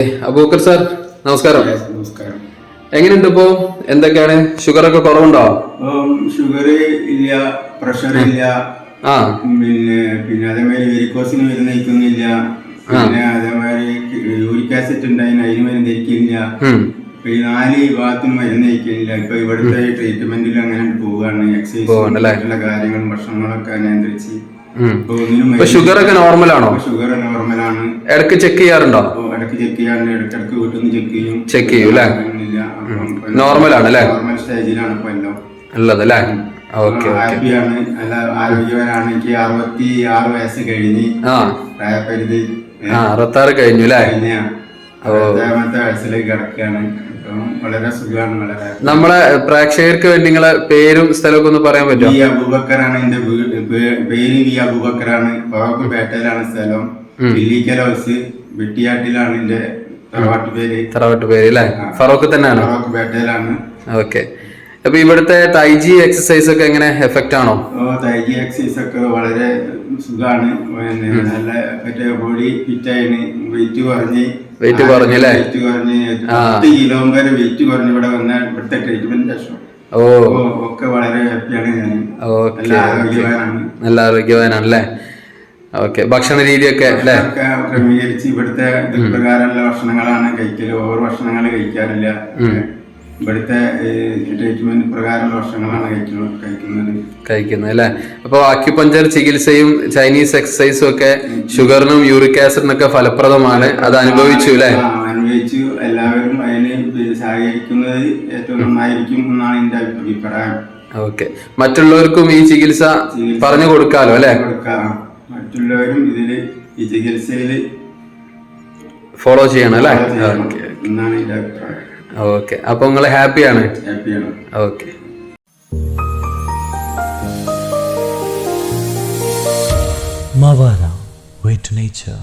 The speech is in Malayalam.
അബൂബക്കർ സാർ നമസ്കാരം. നമസ്കാരം. എങ്ങനെയുണ്ട് ഇപ്പോ? എന്തൊക്കെയാണ്? ഷുഗർ ഒക്കെ കുറവുണ്ടോ? ഷുഗർ ഇല്ല, പ്രഷർ ഇല്ല, ആ പിന്നെ അതേമാതിരി വെരിക്കോസിന് മരുന്ന് കഴിക്കുന്നില്ല, പിന്നെ അതേമാതിരി യൂറിക് ആസിഡ് ഉണ്ടായിരുന്നു അതിന് മരുന്ന് കഴിക്കുന്നില്ല, ഈ 4 വിഭാഗത്തിന് മരുന്ന് കഴിക്കുന്നില്ല. ഇപ്പൊ ഇവിടുത്തെ ട്രീറ്റ്മെന്റിൽ അങ്ങനെ പോവുകയാണ്. എക്സസൈസ് കാര്യങ്ങളും ഭക്ഷണങ്ങളൊക്കെ നിയന്ത്രിച്ച് ഷുഗർ ഒക്കെ നോർമലാണോ? ഷുഗർ നോർമലാണ്. ഇടയ്ക്ക് ചെക്ക് ചെയ്യാറുണ്ടോ? ഇടയ്ക്ക് ചെക്ക് ചെയ്യാറുണ്ട്, ഇടയ്ക്കിടയ്ക്ക് വീട്ടിൽ നിന്ന് ചെക്ക് ചെയ്യും അല്ലേ? നോർമലാണ് അല്ലേ? നോർമൽ സ്റ്റേജിലാണ് ഇപ്പൊ എല്ലാം ഉള്ളത് അല്ലേ? ഹാപ്പിയാണ്, നല്ല ആരോഗ്യവാനാണ്. എനിക്ക് 66 വയസ്സ് കഴിഞ്ഞ് പ്രായപരിധി 66 കഴിഞ്ഞു അല്ലേ? 60ാമത്തെ വയസ്സിലേക്ക് കിടക്കുകയാണ്. വളരെ സുഖമാണ്. വളരെ നമ്മളെ പ്രേക്ഷകർക്ക് വേണ്ടി നിങ്ങളെ പേരും സ്ഥലമൊക്കെ ഒന്ന് പറയാൻ പറ്റുമോ? വി അബൂബക്കറാണ് എന്റെ പേര്. വി അബൂബക്കറാണ്. ഫറോക്ക് പേട്ടയിലാണ് സ്ഥലം. ഇല്ലിക്കൽ ഹൗസ് വെട്ടിയാട്ടിലാണ് എന്റെ തറവാട്ട് പേര് അല്ലേ? ഫറോക്ക് തന്നെയാണ്? ഫറോക്ക് പേട്ടയിലാണ്. ഓക്കെ. അപ്പൊ ഇവിടുത്തെ തൈജി എക്സസൈസ് ഒക്കെ എങ്ങനെ എഫക്റ്റ് ആണോ? തൈജി എക്സസൈസ് ഒക്കെ വളരെ സുഖമാണ്. നല്ല മറ്റേ ബോഡി ഫിറ്റായിന്, വെയിറ്റ് കുറഞ്ഞ് 10 കിലോ വരെ വെയിറ്റ് കുറഞ്ഞ് ഇവിടെ വന്ന ഇവിടുത്തെ ട്രീറ്റ്മെന്റ് ശേഷം ഒക്കെ വളരെ ഹാപ്പിയാണ്. ഞാൻ നല്ല ആരോഗ്യവാനാണല്ലേ? ഓക്കെ. ഭക്ഷണ രീതിയൊക്കെ ക്രമീകരിച്ച് ഇവിടുത്തെ പ്രകാരമുള്ള ഭക്ഷണങ്ങളാണ് കഴിക്കല്. ഓവർ ഭക്ഷണങ്ങൾ കഴിക്കാറില്ല. ഇവിടുത്തെ ട്രീറ്റ്മെന്റ് പ്രകാരമുള്ള ഭക്ഷണങ്ങളാണ് കഴിക്കുന്നത് അല്ലേ? അപ്പൊ അക്യുപഞ്ചർ ചികിത്സയും ചൈനീസ് എക്സസൈസും ഒക്കെ ഷുഗറിനും യൂറിക് ആസിഡിനൊക്കെ ഫലപ്രദമാണ്. അത് അനുഭവിച്ചു അല്ലേ? അനുഭവിച്ചു. എല്ലാവരും അതിന് സഹകരിക്കുന്നത് ഏറ്റവും നന്നായിരിക്കും എന്നാണ് എന്റെ അഭിപ്രായം. ഓക്കെ. മറ്റുള്ളവർക്കും ഈ ചികിത്സ പറഞ്ഞു കൊടുക്കാലോ അല്ലെ? മറ്റുള്ളവരും ഈ ചികിത്സയിൽ ഫോളോ ചെയ്യണം അല്ലേ? എന്നാണ് എന്റെ അഭിപ്രായം. ഓക്കെ. അപ്പൊ നിങ്ങൾ ഹാപ്പിയാണ്? Okay. Mawara, way to nature.